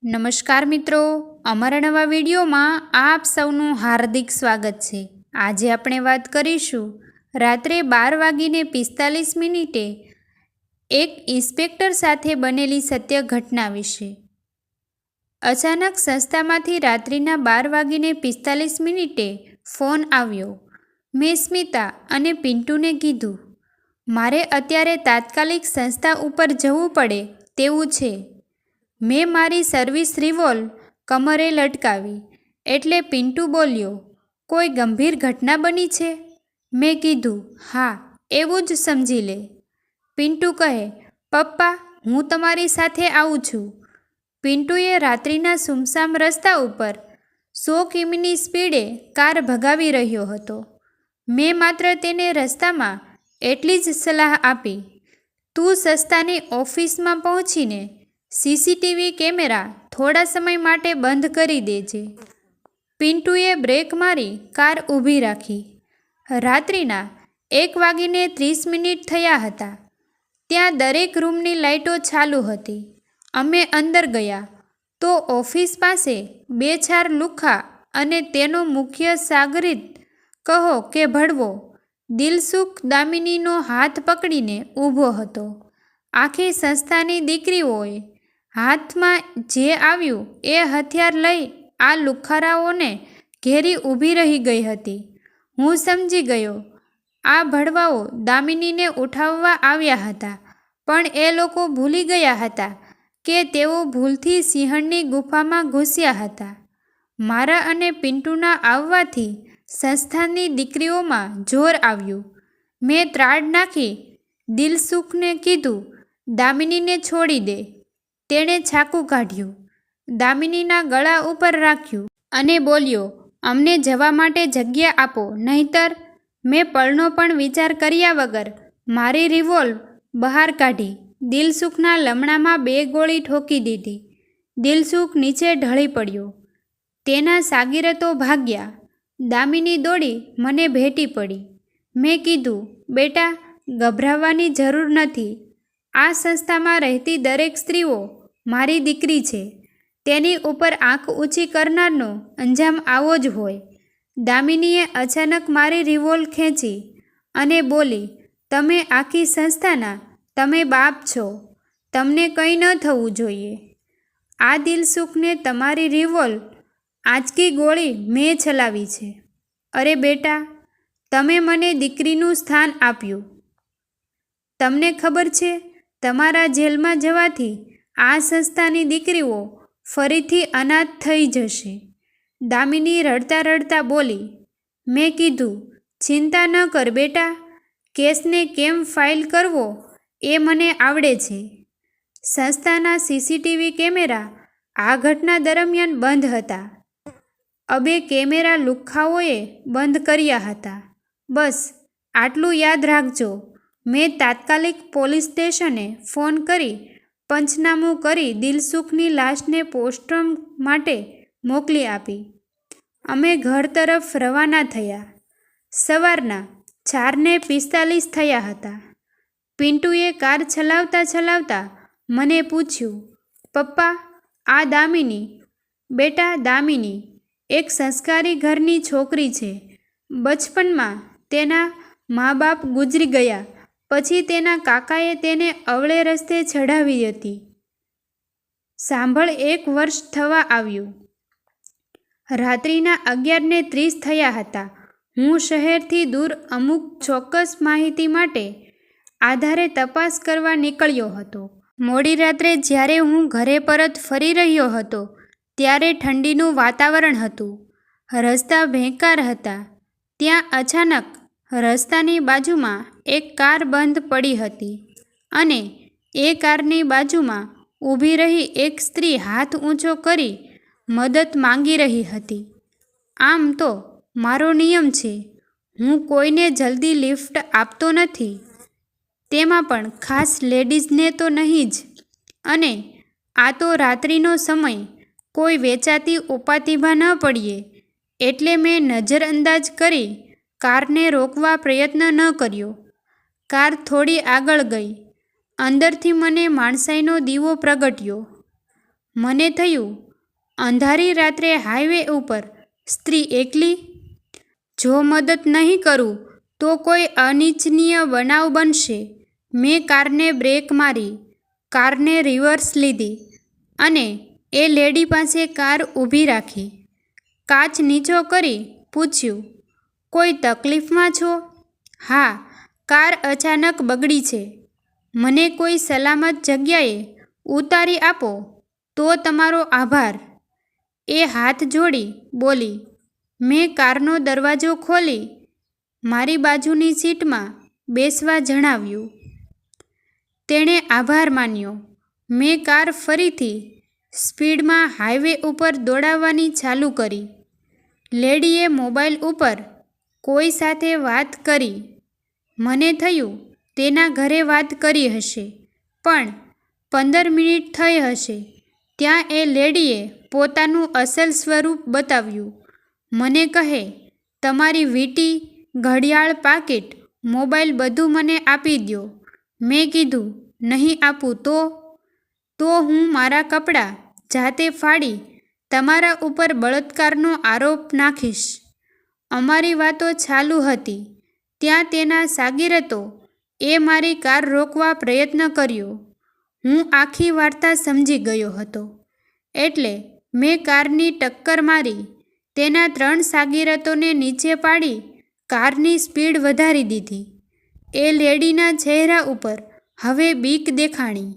નમસ્કાર મિત્રો, અમારા નવા વિડીયોમાં આપ સૌનું હાર્દિક સ્વાગત છે। આજે આપણે વાત કરીશું રાત્રે 12:45 એક ઇન્સ્પેક્ટર સાથે બનેલી સત્ય ઘટના વિશે। અચાનક સંસ્થામાંથી રાત્રિના 12:45 ફોન આવ્યો। મેં સ્મિતા અને પિન્ટુને કીધું, મારે અત્યારે તાત્કાલિક સંસ્થા ઉપર જવું પડે તેવું છે। મેં મારી સર્વિસ રિવોલ્વ કમરે લટકાવી એટલે પિન્ટુ બોલ્યો, કોઈ ગંભીર ઘટના બની છે? મેં કીધું, હા, એવું જ સમજી લે। પિન્ટુ કહે, પપ્પા, હું તમારી સાથે આવું છું। પિન્ટુએ રાત્રિના સુમસામ રસ્તા ઉપર 100 કિમીની સ્પીડે કાર ભગાવી રહ્યો હતો। મેં માત્ર તેને રસ્તામાં એટલી જ સલાહ આપી, તું સંસ્થાની ઓફિસમાં પહોંચીને સીસીટીવી કેમેરા થોડા સમય માટે બંધ કરી દેજે। પિન્ટુએ બ્રેક મારી કાર ઊભી રાખી। રાત્રિના 1:30 થયા હતા। ત્યાં દરેક રૂમની લાઇટો ચાલુ હતી। અમે અંદર ગયા તો ઓફિસ પાસે 2-4 લુખ્ખા અને તેનો મુખ્ય સાગરીત કહો કે ભડવો દિલસુખ દામિનીનો હાથ પકડીને ઊભો હતો। આખી સંસ્થાની દીકરીઓએ હાથમાં જે આવ્યું એ હથિયાર લઈ આ લુખ્ખારાઓને ઘેરી ઊભી રહી ગઈ હતી। હું સમજી ગયો, આ ભડવાઓ દામિનીને ઉઠાવવા આવ્યા હતા, પણ એ લોકો ભૂલી ગયા હતા કે તેઓ ભૂલથી સિંહણની ગુફામાં ઘૂસ્યા હતા। મારા અને પિન્ટુના આવવાથી સંસ્થાની દીકરીઓમાં જોર આવ્યું। મેં ત્રાડ નાખી દિલસુખને કીધું, દામિનીને છોડી દે। તેણે છાકુ કાઢ્યું, દામિનીના ગળા ઉપર રાખ્યું અને બોલ્યો, અમને જવા માટે જગ્યા આપો, નહીંતર। મેં પળનો પણ વિચાર કર્યા વગર મારી રિવોલ્વ બહાર કાઢી દિલસુખના લમણામાં 2 ગોળી ઠોકી દીધી। દિલસુખ નીચે ઢળી પડ્યો। તેના સાગીરતો ભાગ્યા। દામિની દોડી મને ભેટી પડી। મેં કીધું, બેટા, ગભરાવાની જરૂર નથી। આ સંસ્થામાં રહેતી દરેક સ્ત્રીઓ મારી દીકરી છે। તેની ઉપર આંખ ઊંચી કરનારનો અંજામ આવો જ હોય। દામિનીએ અચાનક મારી રિવોલ્વ ખેંચી અને બોલી, તમે આખી સંસ્થાના તમે બાપ છો, તમને કંઈ ન થવું જોઈએ। આ દિલસુખને તમારી રિવોલ્વ આંચકી ગોળી મેં ચલાવી છે। અરે બેટા, તમે મને દીકરીનું સ્થાન આપ્યું। તમને ખબર છે, તમારા જેલમાં જવાથી આ સંસ્થાની દીકરીઓ ફરીથી અનાથ થઈ જશે। દામિની રડતા રડતા બોલી। મેં કીધું, ચિંતા ન કર બેટા, કેસને કેમ ફાઇલ કરવો એ મને આવડે છે। સંસ્થાના સીસીટીવી કેમેરા આ ઘટના દરમિયાન બંધ હતા। 2 કેમેરા લુખ્ખાઓએ બંધ કર્યા હતા। બસ આટલું યાદ રાખજો। મેં તાત્કાલિક પોલીસ સ્ટેશને ફોન કરી પંચનામું કરી દિલસુખની લાશને પોસ્ટમોર્ટમ માટે મોકલી આપી। અમે ઘર તરફ રવાના થયા। સવારના 4:45 થયા હતા। પિન્ટુએ કાર ચલાવતા ચલાવતા મને પૂછ્યું, પપ્પા, આ દામિની? બેટા, દામિની એક સંસ્કારી ઘરની છોકરી છે। બચપનમાં તેના મા બાપ ગુજરી ગયા પછી તેના કાકાએ તેને અવળે રસ્તે ચડાવી હતી। સાંભળ, 1 વર્ષ થવા આવ્યું। રાત્રિના 11:30 થયા હતા। હું શહેરથી દૂર અમુક ચોક્કસ માહિતી માટે આધારે તપાસ કરવા નીકળ્યો હતો। મોડી રાત્રે જ્યારે હું ઘરે પરત ફરી રહ્યો હતો ત્યારે ઠંડીનું વાતાવરણ હતું। રસ્તા ભેંકાર હતા। ત્યાં અચાનક રસ્તાની બાજુમાં એક કાર બંધ પડી હતી અને એ કારની બાજુમાં ઊભી રહી એક સ્ત્રી હાથ ઊંચો કરી મદદ માંગી રહી હતી। આમ તો મારો નિયમ છે, હું કોઈને જલ્દી લિફ્ટ આપતો નથી, તેમાં પણ ખાસ લેડીઝને તો નહીં જ। અને આ તો રાત્રિનો સમય, કોઈ વેચાતી ઉપાધિમાં ન પડીએ એટલે મેં નજરઅંદાજ કરી કારને રોકવા પ્રયત્ન ન કર્યો। કાર થોડી આગળ ગઈ। અંદરથી મને માણસાઈનો દીવો પ્રગટ્યો। મને થયું, અંધારી રાત્રે હાઈવે ઉપર સ્ત્રી એકલી? જો મદદ નહીં કરું તો કોઈ અનિચ્છનીય બનાવ બનશે. મેં કારને બ્રેક મારી, કારને રિવર્સ લીધી અને એ લેડી પાસે કાર ઊભી રાખી. કાચ નીચો કરી પૂછ્યું, કોઈ તકલીફમાં છો? હા, કાર અચાનક બગડી છે. મને કોઈ સલામત જગ્યાએ ઉતારી આપો તો તમારો આભાર. એ હાથ જોડી બોલી. મેં કારનો દરવાજો ખોલી મારી બાજુની સીટમાં બેસવા જણાવ્યું. તેણે આભાર માન્યો. મેં કાર ફરીથી સ્પીડમાં હાઈવે ઉપર દોડાવવાની ચાલુ કરી. લેડીએ મોબાઈલ ઉપર કોઈ સાથે વાત કરી. મને થયું તેના ઘરે વાત કરી હશે, પણ 15 મિનિટ થઈ હશે ત્યાં એ લેડીએ પોતાનું અસલ સ્વરૂપ બતાવ્યું. મને કહે, તમારી વીંટી, ઘડિયાળ, પાકીટ, મોબાઈલ બધું મને આપી દ્યો. મેં કીધું, નહીં આપું તો હું મારા કપડાં જાતે ફાડી તમારા ઉપર બળાત્કારનો આરોપ નાખીશ. અમારી વાતો ચાલુ હતી ત્યાં તેના શાગીરતો એ મારી કાર રોકવા પ્રયત્ન કર્યો. હું આખી વાર્તા સમજી ગયો હતો એટલે મેં કારની ટક્કર મારી. તેના 3 શાગીરતોને નીચે પાડી કારની સ્પીડ વધારી દીધી. એ લેડીના ચહેરા ઉપર હવે બીક દેખાણી.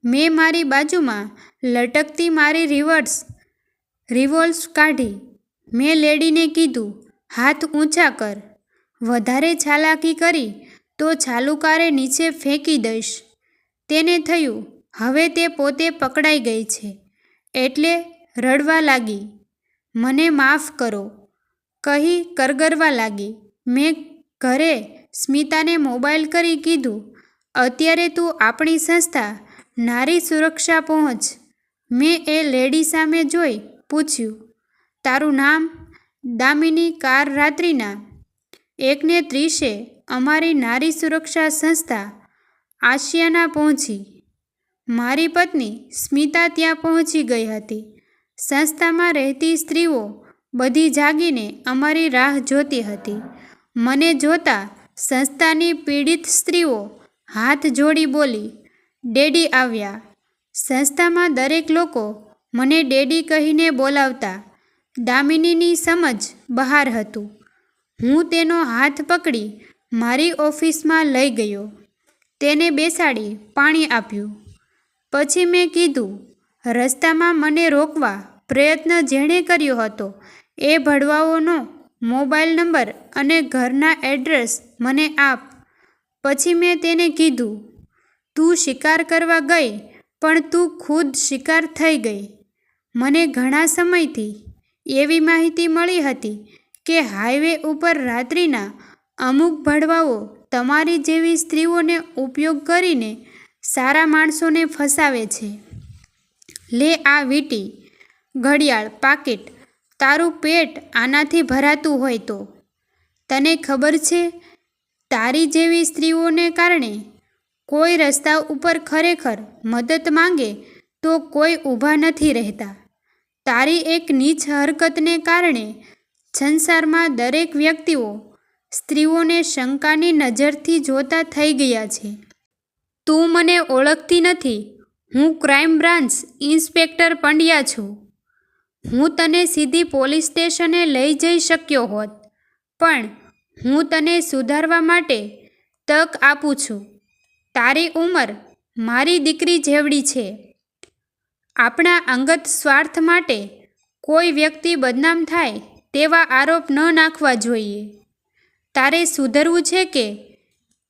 મેં મારી બાજુમાં લટકતી મારી રિવોલ્વર કાઢી. મેં લેડીને કીધું, હાથ ઊંચા કર. વધારે ચાલાકી કરી તો ચાલુ કારે નીચે ફેંકી દઈશ. તેને થયું હવે તે પોતે પકડાઈ ગઈ છે એટલે રડવા લાગી. મને માફ કરો કહી કરગરવા લાગી. મેં ઘરે સ્મિતાને મોબાઈલ કરી કીધું, અત્યારે તું આપણી સંસ્થા નારી સુરક્ષા પહોંચ. મેં એ લેડી સામે જોઈ પૂછ્યું, તારું નામ? દામિની. કાર રાત્રિના 1:30 અમારી નારી સુરક્ષા સંસ્થા આશિયાના પહોંચી. મારી પત્ની સ્મિતા ત્યાં પહોંચી ગઈ હતી. સંસ્થામાં રહેતી સ્ત્રીઓ બધી જાગીને અમારી રાહ જોતી હતી. મને જોતા સંસ્થાની પીડિત સ્ત્રીઓ હાથ જોડી બોલી, ડેડી આવ્યા. સંસ્થામાં દરેક લોકો મને ડેડી કહીને બોલાવતા. દામિનીની સમજ બહાર હતું. હું તેનો હાથ પકડી મારી ઓફિસમાં લઈ ગયો. તેને બેસાડી પાણી આપ્યું. પછી મેં કીધું, રસ્તામાં મને રોકવા પ્રયત્ન જેણે કર્યો હતો એ ભડવાઓનો મોબાઈલ નંબર અને ઘરના એડ્રેસ મને આપ. પછી મેં તેને કીધું, તું શિકાર કરવા ગઈ પણ તું ખુદ શિકાર થઈ ગઈ. મને ઘણા સમયથી એવી માહિતી મળી હતી કે હાઈવે ઉપર રાત્રિના અમુક ભડવાઓ તમારી જેવી સ્ત્રીઓને ઉપયોગ કરીને સારા માણસોને ફસાવે છે. લે આ વીંટી, ઘડિયાળ, પાકીટ. તારું પેટ આનાથી ભરાતું હોય તો. તને ખબર છે, તારી જેવી સ્ત્રીઓને કારણે કોઈ રસ્તા ઉપર ખરેખર મદદ માંગે તો કોઈ ઊભા નથી રહેતા. તારી એક નીચ હરકતને કારણે સંસારમાં દરેક વ્યક્તિઓ સ્ત્રીઓને શંકાની નજરથી જોતા થઈ ગયા છે. તું મને ઓળખતી નથી. હું ક્રાઇમ બ્રાન્ચ ઇન્સ્પેક્ટર પંડ્યા છું. હું તને સીધી પોલીસ સ્ટેશને લઈ જઈ શક્યો હોત, પણ હું તને સુધારવા માટે તક આપું છું. તારી ઉંમર મારી દીકરી જેવડી છે. આપણા અંગત સ્વાર્થ માટે કોઈ વ્યક્તિ બદનામ થાય તેવા આરોપ ન નાખવા જોઈએ. તારે સુધરવું છે કે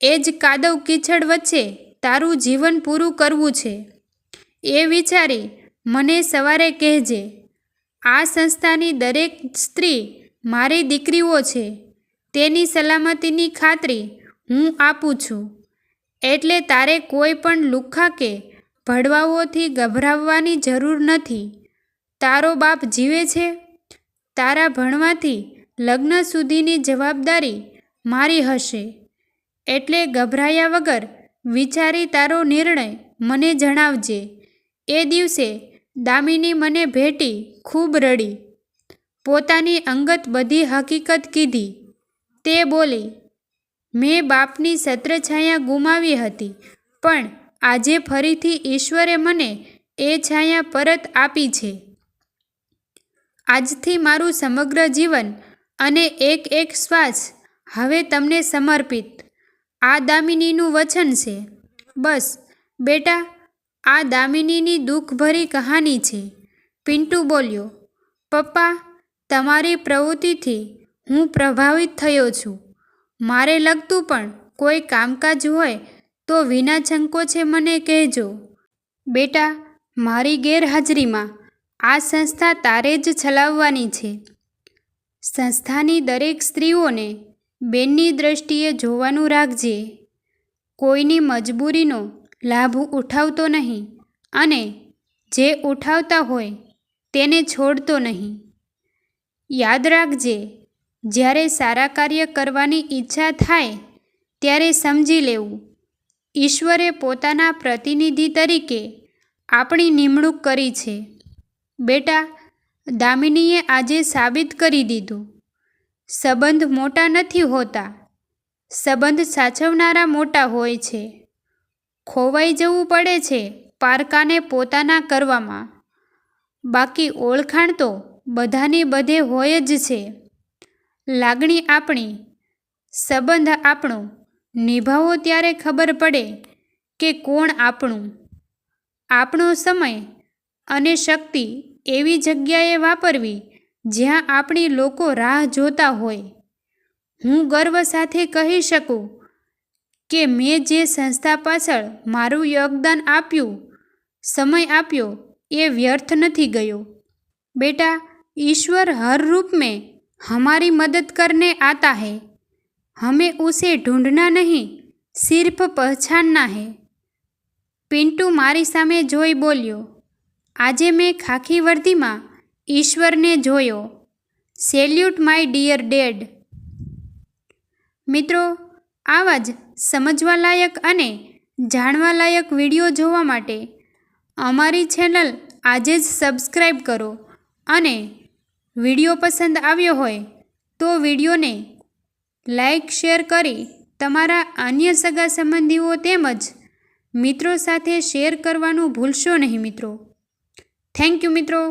એ જ કાદવ કીચડ વચ્ચે તારું જીવન પૂરું કરવું છે? એ વિચારી મને સવારે કહેજે. આ સંસ્થાની દરેક સ્ત્રી મારી દીકરીઓ છે. તેની સલામતીની ખાતરી હું આપું છું. એટલે તારે કોઈ પણ લુખ્ખા કે ભડવાઓથી ગભરાવવાની જરૂર નથી. તારો બાપ જીવે છે. તારા ભણવાથી લગ્ન સુધીની જવાબદારી મારી હશે. એટલે ગભરાયા વગર વિચારી તારો નિર્ણય મને જણાવજે. એ દિવસે દામિની મને ભેટી ખૂબ રડી, પોતાની અંગત બધી હકીકત કીધી. તે બોલી, મેં બાપની છત્રછાયા ગુમાવી હતી, પણ આજે ફરીથી ઈશ્વરે મને એ છાયા પરત આપી છે. આજથી મારું સમગ્ર જીવન અને એક એક શ્વાસ હવે તમને સમર્પિત. આ દામિનીનું વચન છે. બસ બેટા, આ દામિનીની દુઃખભરી કહાની છે. પિન્ટુ બોલ્યો, પપ્પા, તમારી પ્રવૃત્તિથી હું પ્રભાવિત થયો છું. મારે લગતું પણ કોઈ કામકાજ હોય તો વિના સંકોચે મને કહેજો. બેટા, મારી ગેરહાજરીમાં આ સંસ્થા તારે જ ચલાવવાની છે. સંસ્થાની દરેક સ્ત્રીઓને બેનની દ્રષ્ટિએ જોવાનું રાખજે. કોઈની મજબૂરીનો લાભ ઉઠાવતો નહીં અને જે ઉઠાવતા હોય તેને છોડતો નહીં. યાદ રાખજે, જ્યારે સારા કાર્ય કરવાની ઈચ્છા થાય ત્યારે સમજી લેવું, ઈશ્વરે પોતાના પ્રતિનિધિ તરીકે આપણી નિમણૂક કરી છે. બેટા, દામિનીએ આજે સાબિત કરી દીધું, સંબંધ મોટા નથી હોતા, સંબંધ સાચવનારા મોટા હોય છે. ખોવાઈ જવું પડે છે પારકાને પોતાના કરવામાં, બાકી ઓળખાણ તો બધાની બધે હોય જ છે. લાગણી આપણી, સંબંધ આપણો નિભાવો ત્યારે ખબર પડે કે કોણ આપણું. આપણો સમય અને શક્તિ એવી જગ્યાએ વાપરવી જ્યાં આપણી લોકો રાહ જોતા હોય. હું ગર્વ સાથે કહી શકું કે મેં જે સંસ્થા પાછળ મારું યોગદાન આપ્યું, સમય આપ્યો, એ વ્યર્થ નથી ગયો. बेटा, ईश्वर हर रूप में हमारी मदद करने आता है. हमें उसे ढूंढना नहीं, सिर्फ पहचानना है. પિન્ટુ મારી સામે જોઈ બોલ્યો, આજે મેં ખાખી વર્દીમાં ઈશ્વરને જોયો. Salute my dear dad. મિત્રો, આવા જ સમજવાલાયક અને જાણવાલાયક વિડીયો જોવા માટે અમારી ચેનલ આજે જ સબસ્ક્રાઈબ કરો અને વિડીયો પસંદ આવ્યો હોય તો વિડીયોને લાઈક શેર કરી તમારા અન્ય સગા સંબંધીઓ તેમજ મિત્રો સાથે શેર કરવાનું ભૂલશો નહીં મિત્રો. થેન્ક યુ મિત્રો.